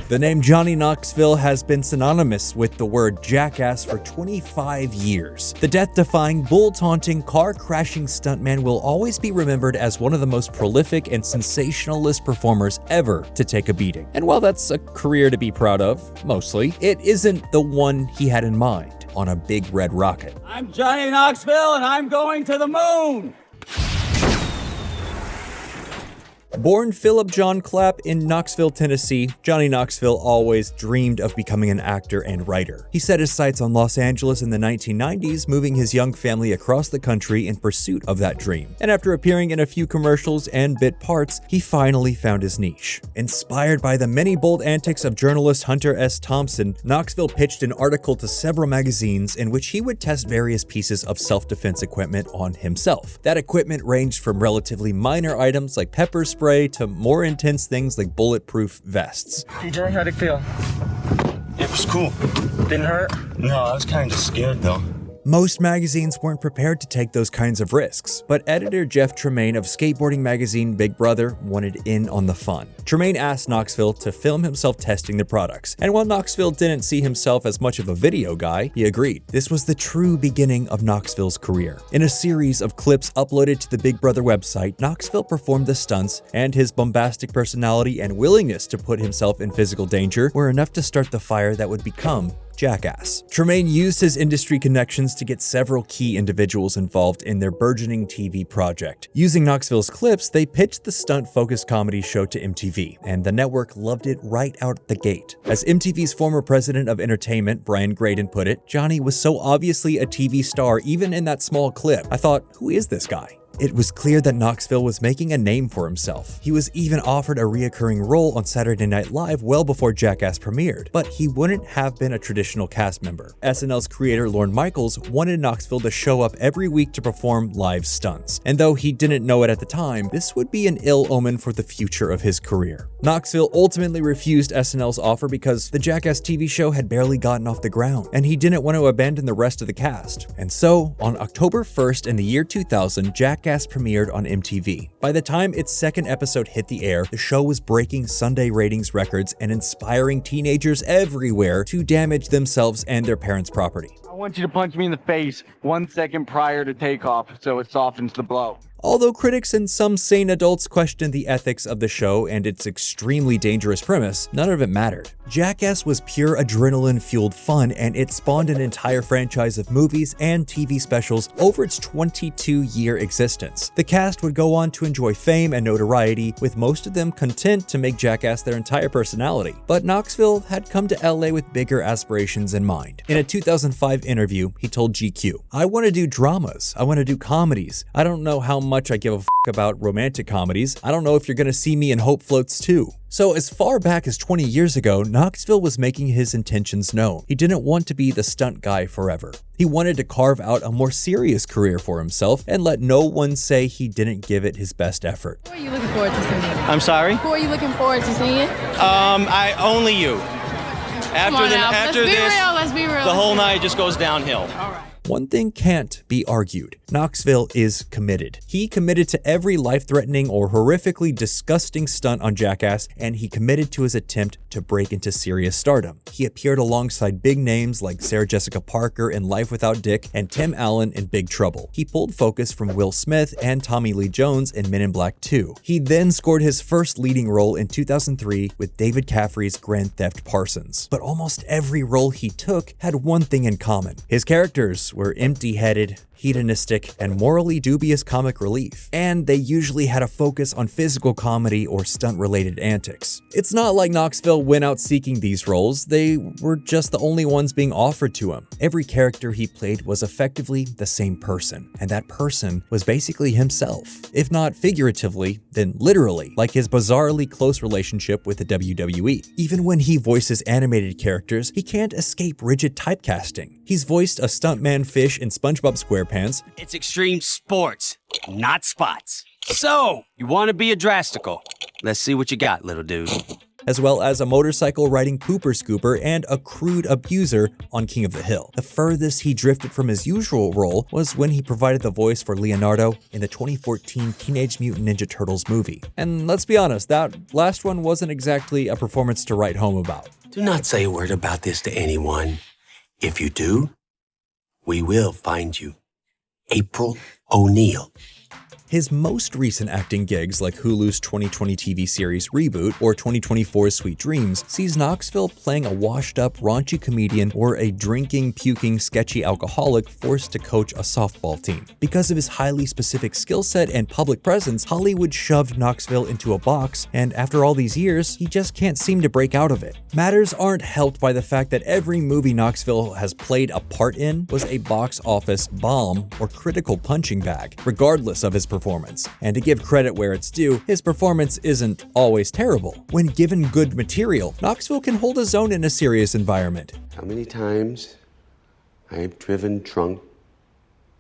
The name Johnny Knoxville has been synonymous with the word jackass for 25 years. The death-defying, bull-taunting, car-crashing stuntman will always be remembered as one of the most prolific and sensationalist performers ever to take a beating. And while that's a career to be proud of, mostly, it isn't the one he had in mind on a big red rocket. I'm Johnny Knoxville and I'm going to the moon! Born Philip John Clapp in Knoxville, Tennessee, Johnny Knoxville always dreamed of becoming an actor and writer. He set his sights on Los Angeles in the 1990s, moving his young family across the country in pursuit of that dream. And after appearing in a few commercials and bit parts, he finally found his niche. Inspired by the many bold antics of journalist Hunter S. Thompson, Knoxville pitched an article to several magazines in which he would test various pieces of self-defense equipment on himself. That equipment ranged from relatively minor items like pepper spray to more intense things like bulletproof vests. Hey Johnny, how'd it feel? It was cool. Didn't hurt? No, I was kind of scared though. Most magazines weren't prepared to take those kinds of risks, but editor Jeff Tremaine of skateboarding magazine Big Brother wanted in on the fun. Tremaine asked Knoxville to film himself testing the products, and while Knoxville didn't see himself as much of a video guy, he agreed. This was the true beginning of Knoxville's career. In a series of clips uploaded to the Big Brother website, Knoxville performed the stunts, and his bombastic personality and willingness to put himself in physical danger were enough to start the fire that would become Jackass. Tremaine used his industry connections to get several key individuals involved in their burgeoning TV project. Using Knoxville's clips, they pitched the stunt-focused comedy show to MTV, and the network loved it right out the gate. As MTV's former president of entertainment, Brian Graydon, put it, Johnny was so obviously a TV star even in that small clip. I thought, who is this guy? It was clear that Knoxville was making a name for himself. He was even offered a reoccurring role on Saturday Night Live well before Jackass premiered, but he wouldn't have been a traditional cast member. SNL's creator Lorne Michaels wanted Knoxville to show up every week to perform live stunts, and though he didn't know it at the time, this would be an ill omen for the future of his career. Knoxville ultimately refused SNL's offer because the Jackass TV show had barely gotten off the ground, and he didn't want to abandon the rest of the cast. And so, on October 1st in the year 2000, Jackass premiered on MTV. By the time its second episode hit the air, the show was breaking Sunday ratings records and inspiring teenagers everywhere to damage themselves and their parents' property. I want you to punch me in the face 1 second prior to takeoff so it softens the blow. Although critics and some sane adults questioned the ethics of the show and its extremely dangerous premise, none of it mattered. Jackass was pure adrenaline-fueled fun, and it spawned an entire franchise of movies and TV specials over its 22-year existence. The cast would go on to enjoy fame and notoriety, with most of them content to make Jackass their entire personality. But Knoxville had come to LA with bigger aspirations in mind. In a 2005 interview, he told GQ, "I want to do dramas. I want to do comedies. I don't know how much I give a f about romantic comedies. I don't know if you're gonna see me in Hope Floats too." So as far back as 20 years ago, Knoxville was making his intentions known. He didn't want to be the stunt guy forever. He wanted to carve out a more serious career for himself and let no one say he didn't give it his best effort. Who are you looking forward to seeing? I'm sorry? Who are you looking forward to seeing? Only you. After Let's be real. the whole night just goes downhill. All right. One thing can't be argued. Knoxville is committed. He committed to every life-threatening or horrifically disgusting stunt on Jackass, and he committed to his attempt to break into serious stardom. He appeared alongside big names like Sarah Jessica Parker in Life Without Dick and Tim Allen in Big Trouble. He pulled focus from Will Smith and Tommy Lee Jones in Men in Black 2. He then scored his first leading role in 2003 with David Caffrey's Grand Theft Parsons. But almost every role he took had one thing in common. His characters were empty-headed, hedonistic, and morally dubious comic relief, and they usually had a focus on physical comedy or stunt-related antics. It's not like Knoxville went out seeking these roles, they were just the only ones being offered to him. Every character he played was effectively the same person, and that person was basically himself. If not figuratively, then literally, like his bizarrely close relationship with the WWE. Even when he voices animated characters, he can't escape rigid typecasting. He's voiced a stuntman Fish in SpongeBob SquarePants. It's extreme sports, not spots. So, you want to be a drastical. Let's see what you got, little dude. as well as a motorcycle riding pooper scooper and a crude abuser on King of the Hill. The furthest he drifted from his usual role was when he provided the voice for Leonardo in the 2014 Teenage Mutant Ninja Turtles movie. And let's be honest, that last one wasn't exactly a performance to write home about. Do not say a word about this to anyone. If you do, we will find you. April O'Neil. His most recent acting gigs, like Hulu's 2020 TV series Reboot or 2024's Sweet Dreams, sees Knoxville playing a washed-up, raunchy comedian or a drinking, puking, sketchy alcoholic forced to coach a softball team. Because of his highly specific skill set and public presence, Hollywood shoved Knoxville into a box, and after all these years, he just can't seem to break out of it. Matters aren't helped by the fact that every movie Knoxville has played a part in was a box office bomb or critical punching bag, regardless of his performance. And to give credit where it's due, his performance isn't always terrible. When given good material, Knoxville can hold his own in a serious environment. How many times I've driven drunk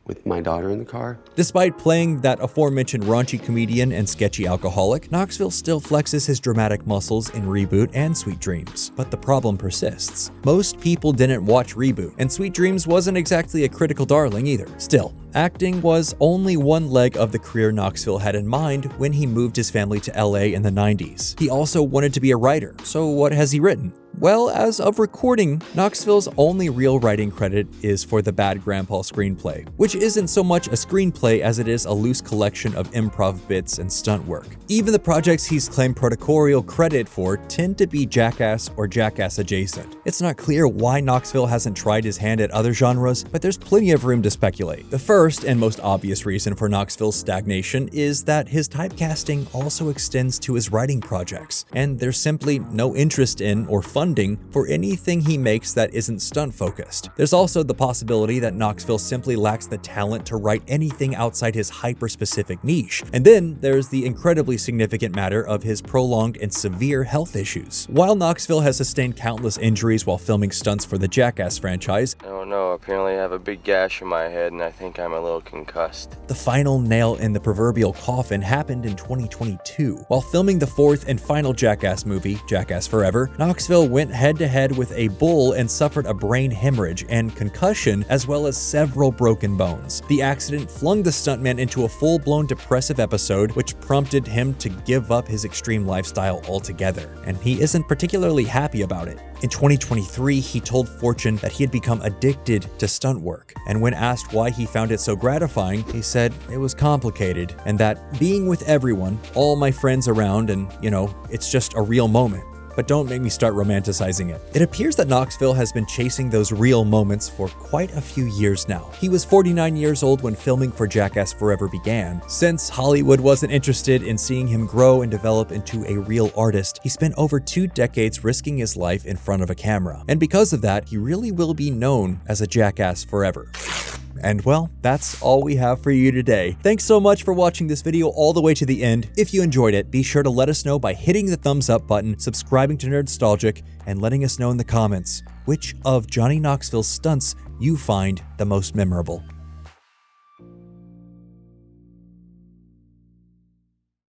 with my daughter in the car? Despite playing that aforementioned raunchy comedian and sketchy alcoholic, Knoxville still flexes his dramatic muscles in Reboot and Sweet Dreams. But the problem persists. Most people didn't watch Reboot, and Sweet Dreams wasn't exactly a critical darling either. Still, acting was only one leg of the career Knoxville had in mind when he moved his family to LA in the 90s. He also wanted to be a writer, so what has he written? Well, as of recording, Knoxville's only real writing credit is for the Bad Grandpa screenplay, which isn't so much a screenplay as it is a loose collection of improv bits and stunt work. Even the projects he's claimed protocorial credit for tend to be Jackass or Jackass adjacent. It's not clear why Knoxville hasn't tried his hand at other genres, but there's plenty of room to speculate. The first and most obvious reason for Knoxville's stagnation is that his typecasting also extends to his writing projects, and there's simply no interest in or funding for anything he makes that isn't stunt-focused. There's also the possibility that Knoxville simply lacks the talent to write anything outside his hyper-specific niche. And then there's the incredibly significant matter of his prolonged and severe health issues. While Knoxville has sustained countless injuries while filming stunts for the Jackass franchise, I don't know, apparently I have a big gash in my head and I think I'm a little concussed. the final nail in the proverbial coffin happened in 2022. While filming the fourth and final Jackass movie, Jackass Forever, Knoxville went head-to-head with a bull and suffered a brain hemorrhage and concussion, as well as several broken bones. The accident flung the stuntman into a full-blown depressive episode, which prompted him to give up his extreme lifestyle altogether, and he isn't particularly happy about it. In 2023, he told Fortune that he had become addicted to stunt work, and when asked why he found it so gratifying, he said it was complicated, and that being with everyone, all my friends around, and it's just a real moment. But don't make me start romanticizing it. It appears that Knoxville has been chasing those real moments for quite a few years now. He was 49 years old when filming for Jackass Forever began. Since Hollywood wasn't interested in seeing him grow and develop into a real artist, he spent over 2 decades risking his life in front of a camera. And because of that, he really will be known as a Jackass Forever. And well, that's all we have for you today. Thanks so much for watching this video all the way to the end. If you enjoyed it, be sure to let us know by hitting the thumbs up button, subscribing to Nerdstalgic, and letting us know in the comments which of Johnny Knoxville's stunts you find the most memorable.